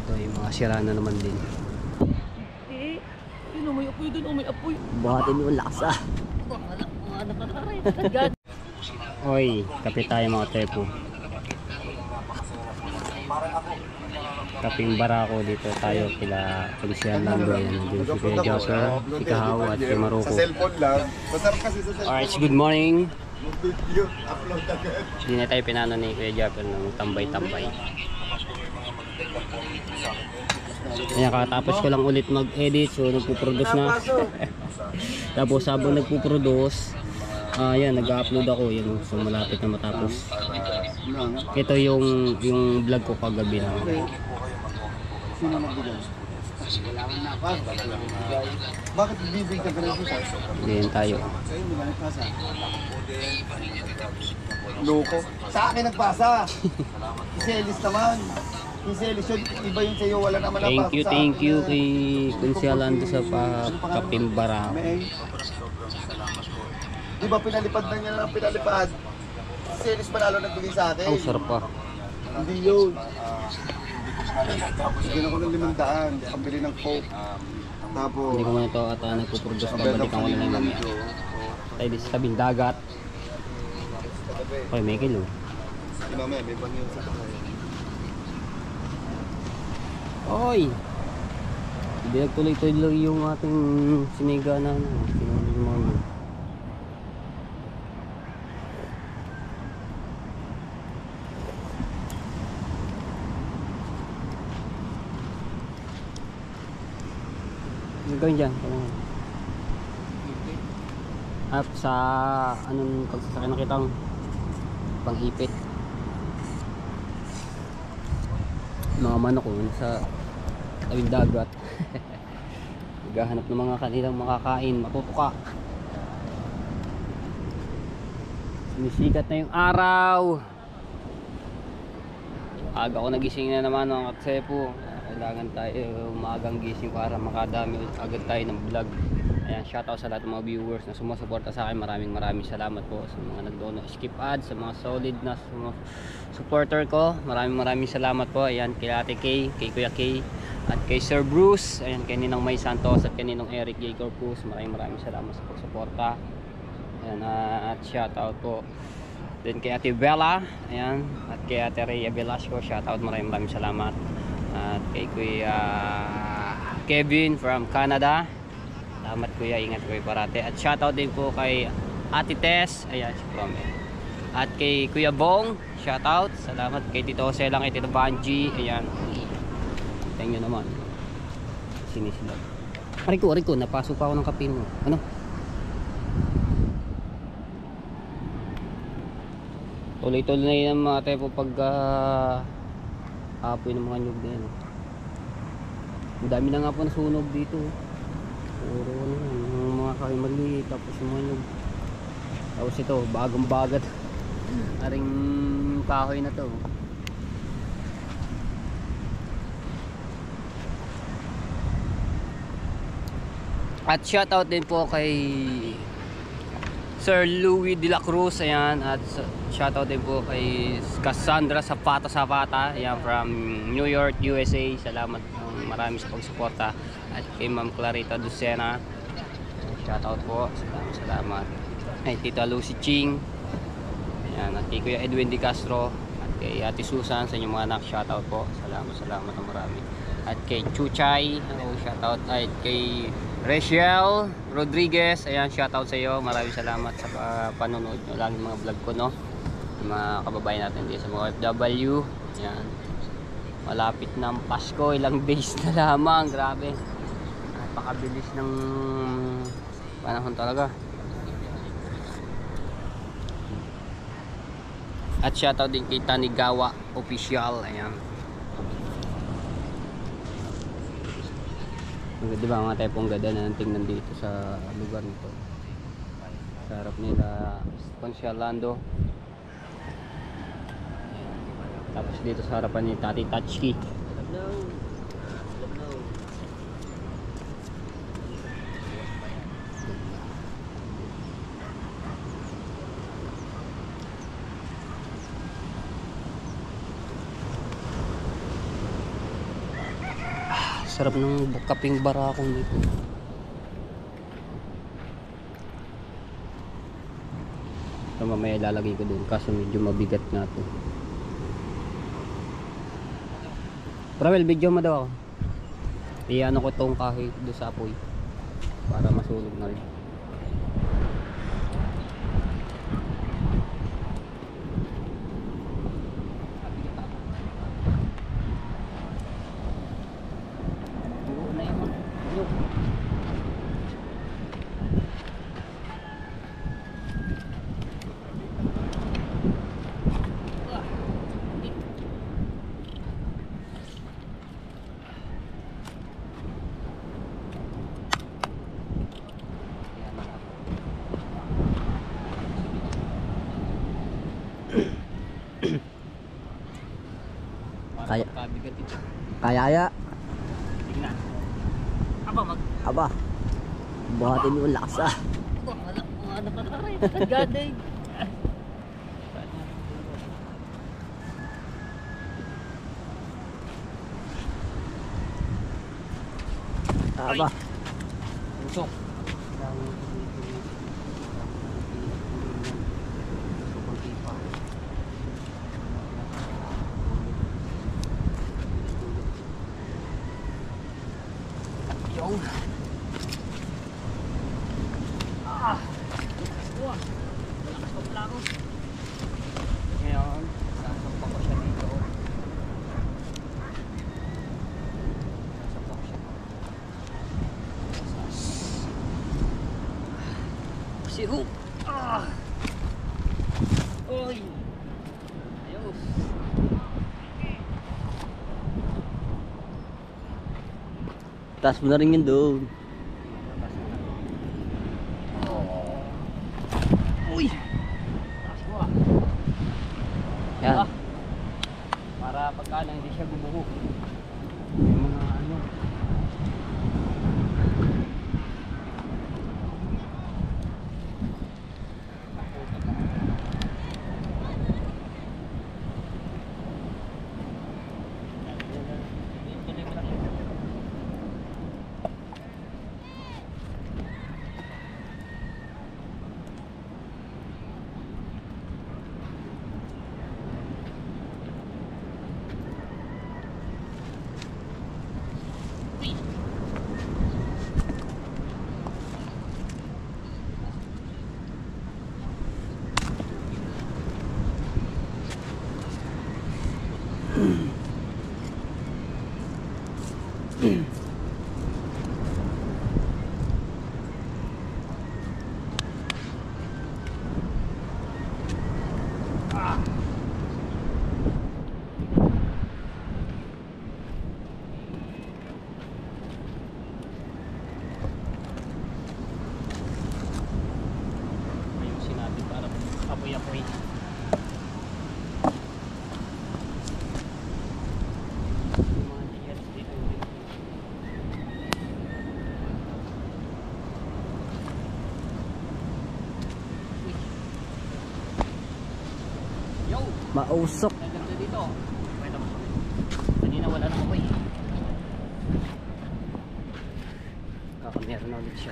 Ito yung mga sira na naman din. Eh, yun, may apoy dun, may apoy. Buhatin yung laksa. Oy, kapit tayo mga tepo. Kaping barako dito tayo kila Polisiyan Lando. Yan, din si Kuya Joshua, si Kahaw at si Maruko. Sa cellphone lang. Masarap kasi sa cellphone. Alright, good morning. Video, upload agad. Hindi na tayo pinano ni Kuya Joshua ng tambay-tambay. Ayan, kakatapos ko lang ulit mag-edit, so nagpuproduce na. Tapos habang nagpuproduce, ayan, nag-upload ako, yan, so malapit na matapos. Ito yung vlog ko kagabi na. Sino nagbigay? Bakit bibig ka ganun sa? Ayan tayo. Sa'yo, may nagpasa. Loko. Sa akin nagpasa. Iselis naman. Iselis yun. Iba yun sa'yo. Wala naman nagpasa. Thank you kay Kunsyal Lando sa Kaping barako. Di ba pinalipad na niya ng pinalipad? Iselis manalo nagbigay sa akin. Ang sarap pa. Hindi yun. Bigyan ako ng 500, pambili ng Coke. Tapos, Hindi ko muna ito at nagpuproduce, babalikan ko na lang mamaya. Tayo din sa tabing dagat. Okay, may kilo. mamaya may bangyo sa bahay. Oy! Hindi nagtuloy-tuloy yung ating siniga na ano. Ano gawin dyan? At sa anong pagsasakyan na kitang pang-ipit. Mga manok ko sa tawid dagat. Naghahanap ng mga kanilang makakain, matutuka. Sumisikat na yung araw. Aga ko nagising na naman mga katsepo. Kailangan tayo maagang gising para makadami agad tayo ng vlog. Ayan, shoutout sa lahat ng mga viewers na sumusuporta sa akin. Maraming salamat po sa mga nagdono skip ads, sa mga solid na supporter ko. Maraming salamat po. Ayan, kay Ate Kay, kay Kuya Kay, at kay Sir Bruce. Ayan, kay Ninong May Santos at kay Ninong Eric J. Corpus. Maraming salamat sa pagsuporta. Ayan, at shoutout po din kay Ate Bella. Ayan, at kay Ate Rhea Velasco. Shoutout, maraming salamat. At kay Kuya Kevin from Canada. Salamat kuya, ingat kayo parate. At shoutout din po kay Ate Tess. Ayan, si Prome. At kay Kuya Bong, shoutout. Salamat kay Tito Selang, kay Tito Banji. Ayan. Tingnan nyo naman. Sinisilab. Ariko, napasok pa ako ng kapin mo. Ano? Tuloy-tuloy na yun mga tayo po pag apoy ng mga nyug na yan. Ang dami na nga po nasunog dito. Puro ano, mga kaimali, tapos yung mga nyug. Tapos ito, bagang bagat. Aring kahoy na to. At shoutout din po kay Sir Louis de la Cruz. Ayan, at shoutout din po kay Cassandra Zapata. Ayan, from New York, USA. Salamat marami sa pagsuporta. At kay Ma'am Clarita Lucena, shoutout po. Salamat. Ay, Tita Lucy Ching. Ayan, at kay Kuya Edwin Di Castro. At kay Ate Susan sa inyong mga anak, shoutout po. Salamat ng marami. At kay Chuchay, shoutout. At kay Rachel Rodriguez, ayan, shoutout sa iyo. Maraming salamat sa panonood nyo lang yung mga vlog ko, no? Yung mga kababayan natin dito sa mga OFW. Ayan. Malapit na ang Pasko, ilang days na lamang. Grabe. Napakabilis ng panahon talaga. At shoutout din kay Tanigawa Official. Ayan. Di ba mga tepong ganda na tingnan dito sa lugar nito. Sa harap nila Kunsyal Lando. Tapos dito sa harapan ni Tati Tachki. Sarap ng kaping barakong dito. Ito mamaya lalagay ko doon kaso medyo mabigat nga to. Prawel, video mo daw ako. Iano ko tong kahoy doon sa apoy para masunog na rin. Kaya. Kabigat ito. Kaya. Tingnan. Aba. Buhatin mo ang lakas ah. Ano ka na rin? Naggaday. Aba. Usok. Yung. Ah. Wah. Malakas pa pala ako. Ngayon, sasampak ko siya dito. Sasampak siya. Sirup. Ah. Oy. Ayos. Taas mo na rin yun doon. Uy. Taas mo ah. Yan. Ah. Para pagka lang hindi siya bumuhok. Yung mga ano. Ayusin natin para apoy-apoy. Yung mga GLs dito. Uy. Yo! Mausok. Ang ganda dito. Pwede mo. Kanina wala nang apoy. Meron na ulit siya.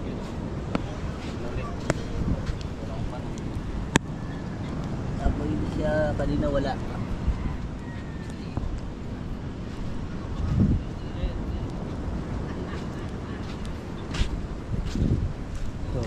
Yun. Meron ulit. Wala akong paano. Apoy siya. Kanina wala. So,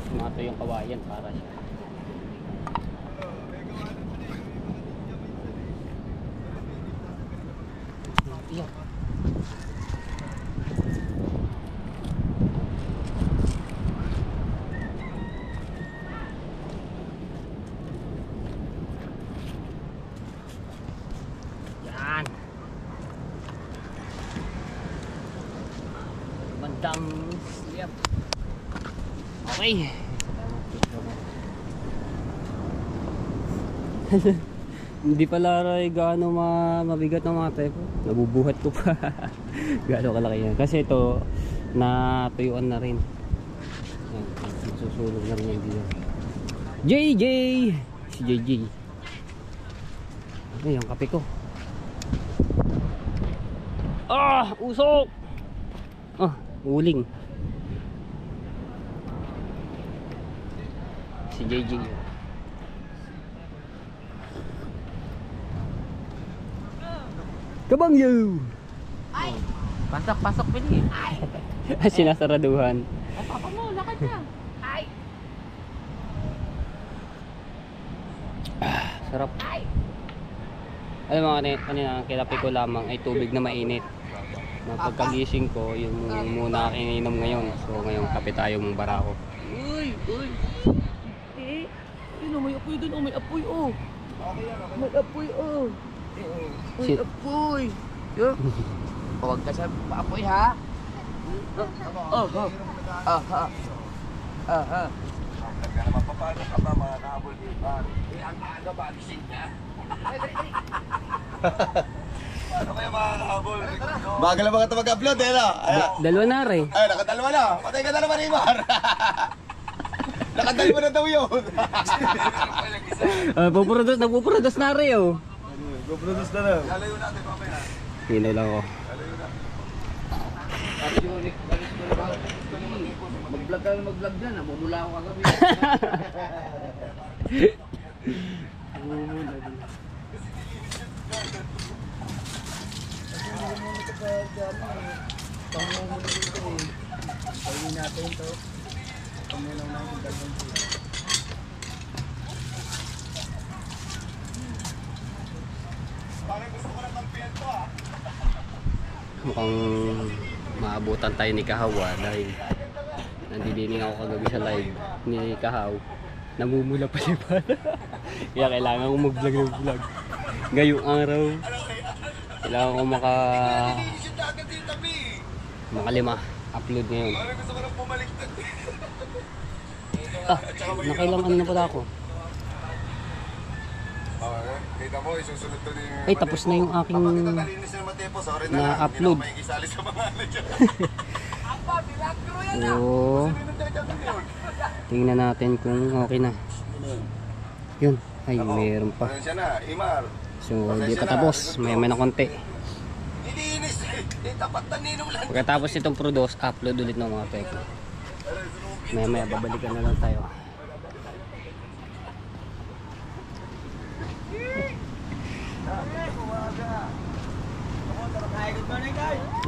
Tumato yung kawayan para siya. Iyak. Yan. Thumbs up. Okay. Hindi pala ray gaano mabigat ng mga tepo. Nabubuhat ko pa. Gaano kalaki yan. Kasi ito natuyuan na rin. Yan, susulog na rin yung dito. JJ! Si JJ. Ano yung kape ko? Ah! Usok! Ah! Uling. Si JJ. Kabangyo! Ay! Pasok, pili. Ay! Sinasaraduhan. O, papa mo, lakad ka. Ay! Sarap. Alam mo kanina kinapi ko lamang ay tubig na mainit. Na pagkagising ko, yun muna ininom ngayon. So ngayon kape tayo mong barako. Uy! May apoy dun, may apoy, May apoy, May apoy. Huwag ka sa apoy, ha? Paano ka ba mga kabol dito? Ang aga ba gising niya? Ano kaya mga kabol? Bagal na mga ito mag-upload eh, no? Dalawa na rin. Ay, nakadalwa na. Patay ka na naman, Imar. Nakadalwa na daw yun. Nagpuproduce na rin, oh. Go-produce na lang. Lalayo natin, mamaya. Hinaw lang ako. Mag-vlog ka na mag-vlog dyan, namumula ako kagabi. Mukhang maabutan tayo ni Kahawa dahil nandidining ako kagabi sa live ni Kahaw. Namumula pa siya pa. Kaya kailangan ko mag-vlog ng vlog. Ngayong araw, kailangan ko makalima upload ngayon. Nakailang ano na pala ako. Kita mo, isusunod to ni... Ay, tapos na yung aking na-upload. Oo. Tingnan natin kung okay na. Yun. Ay, mayroon pa. So, di pa tapos. May na konti. Pagkatapos itong produce, upload ulit ng mga teko. Maya babalikan na lang tayo.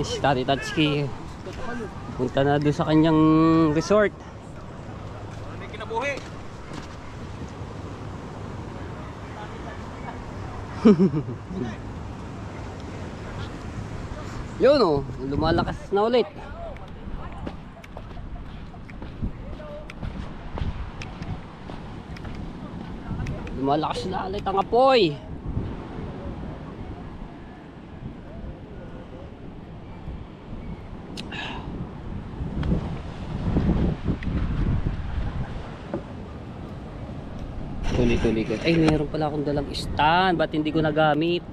Si Tati Tatsuki punta na doon sa kanyang resort. May kinabuhi. Yun o, lumalakas na ulit. Lumalakas na ulit ang apoy. Tuloy-tuloy. Ay, mayroon pala akong dalang stand. Ba't hindi ko nagamit?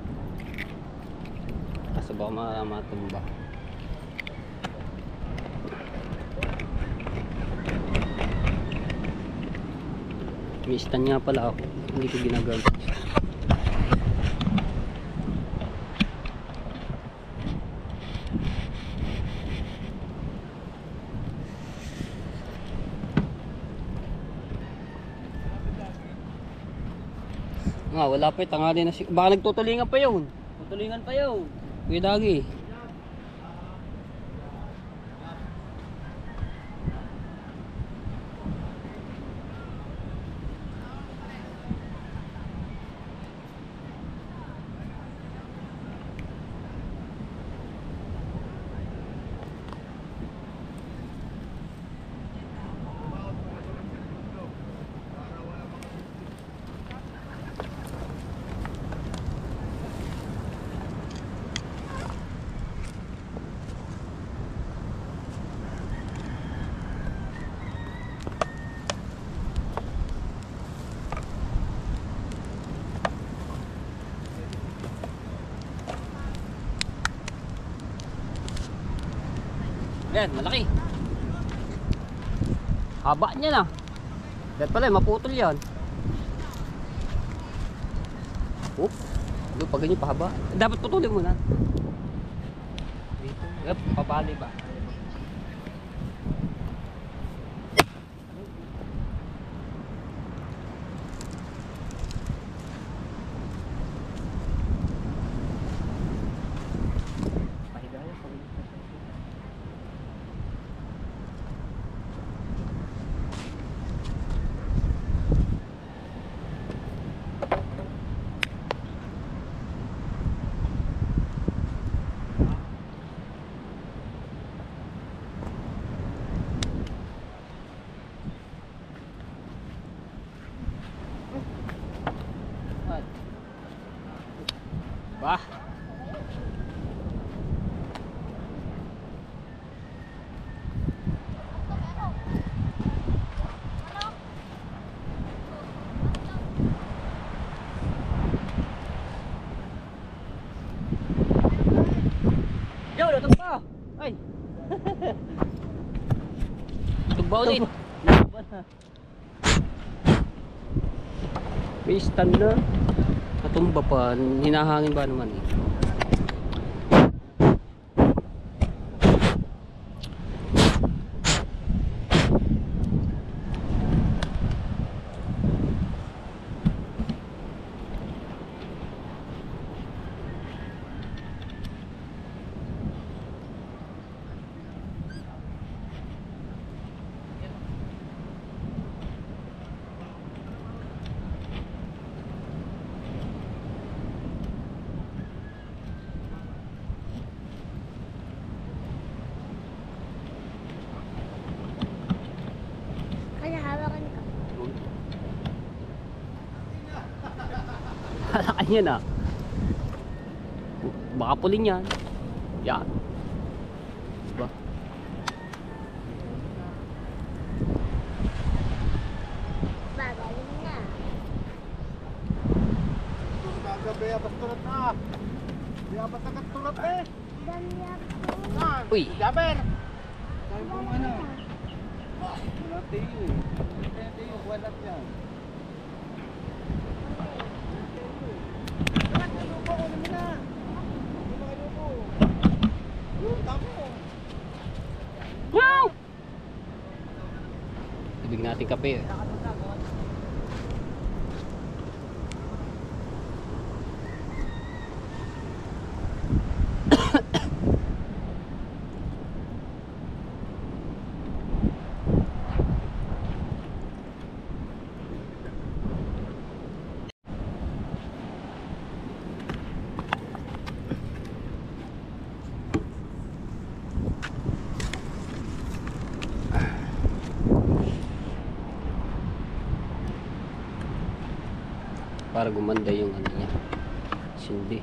Kaso baka matumba. May stand nga pala ako. Hindi ko ginagamit. Wala pa, tangali na siya. Baka nagtutulingan pa yun. Tutulingan pa yun. Kuya Dagi. Ayan, malaki. Haba niya na. Dahil pala, maputol yan. Oop. Pag ganyan pahaba. Dapat putulin mo na. Dito. Yep, pabali ba? Bah. Yo, datang pa. Ay. Tugba ulit. May stand na. Katumba pa, hinahangin ba naman eh. Halakan yan ah. Baka puling yan. Yan. Diba? Bagaling na. Gagabi, apas tulad na. Di apas agad tulad eh. Danyap Uy. Jaber! Sabi po ano? Wala tayo eh. Wala yan. Wow! Ibig natin kape eh. Para gumanda yung ano niya, sindi.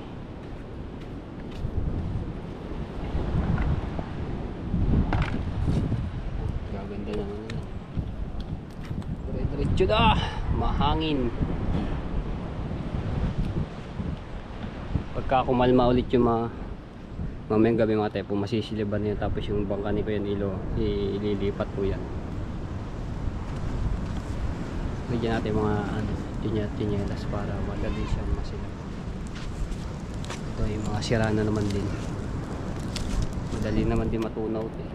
Gaganda na ano. Diretso na, mahangin. Pagka kumalma ulit yung mamayang gabi mga tayo po, masisiliban niya, tapos yung bangka ni Kuya Nilo ililipat po yan. Bigyan natin mga ano, tinyelas para madali siyang masilap. Ito yung mga sira na naman din. Madali naman din matunaw eh.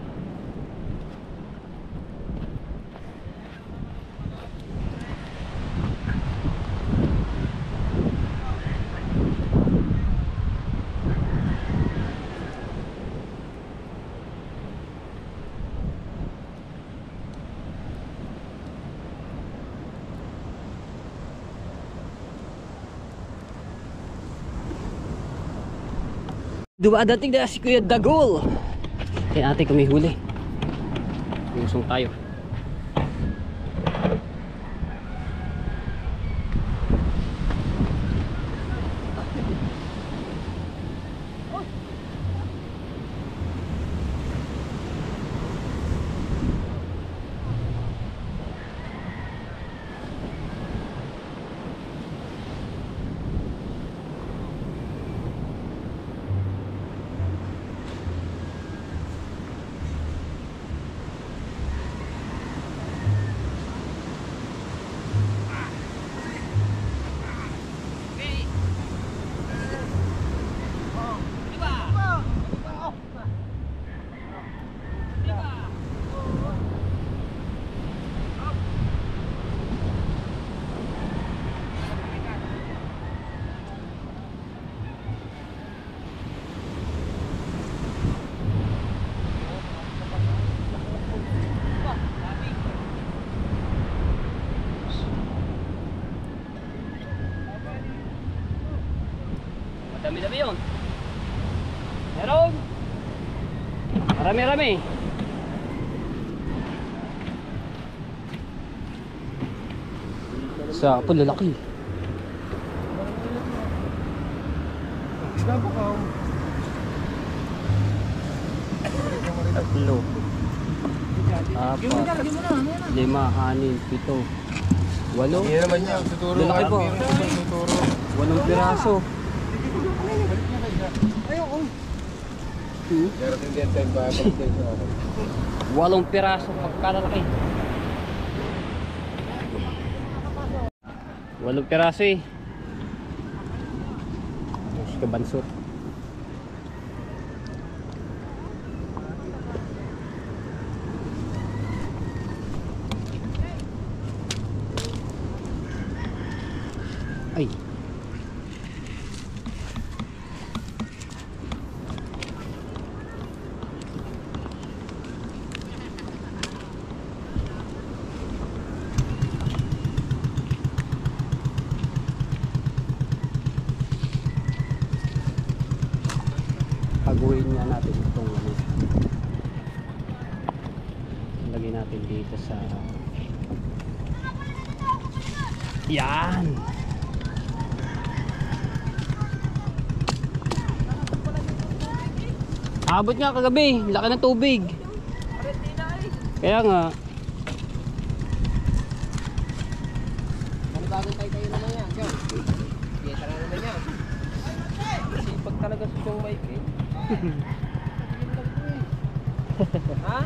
Dumadating na si Kuya Dagol. Kaya natin kumihuli. Lusong tayo. Dami-dami yun. Meron. Marami-rami. Sa po lalaki. Tatlo. Apat. 5, 6, 7, 8. Hindi naman niya, tuturo. Lalaki po. Tuturo. 8 piraso. Darating din tayo ba? 8 piraso pagkalalaki. 8 piraso eh. Kabansot. Ay. Paguhin nga natin itong ano. Lagay natin dito sa yan. Abot nga kagabi, laki ng tubig. Kaya nga. Bagong tayo naman yan, John. Sige, tara naman yan. Sipag talaga sa siyang mic eh. Ha?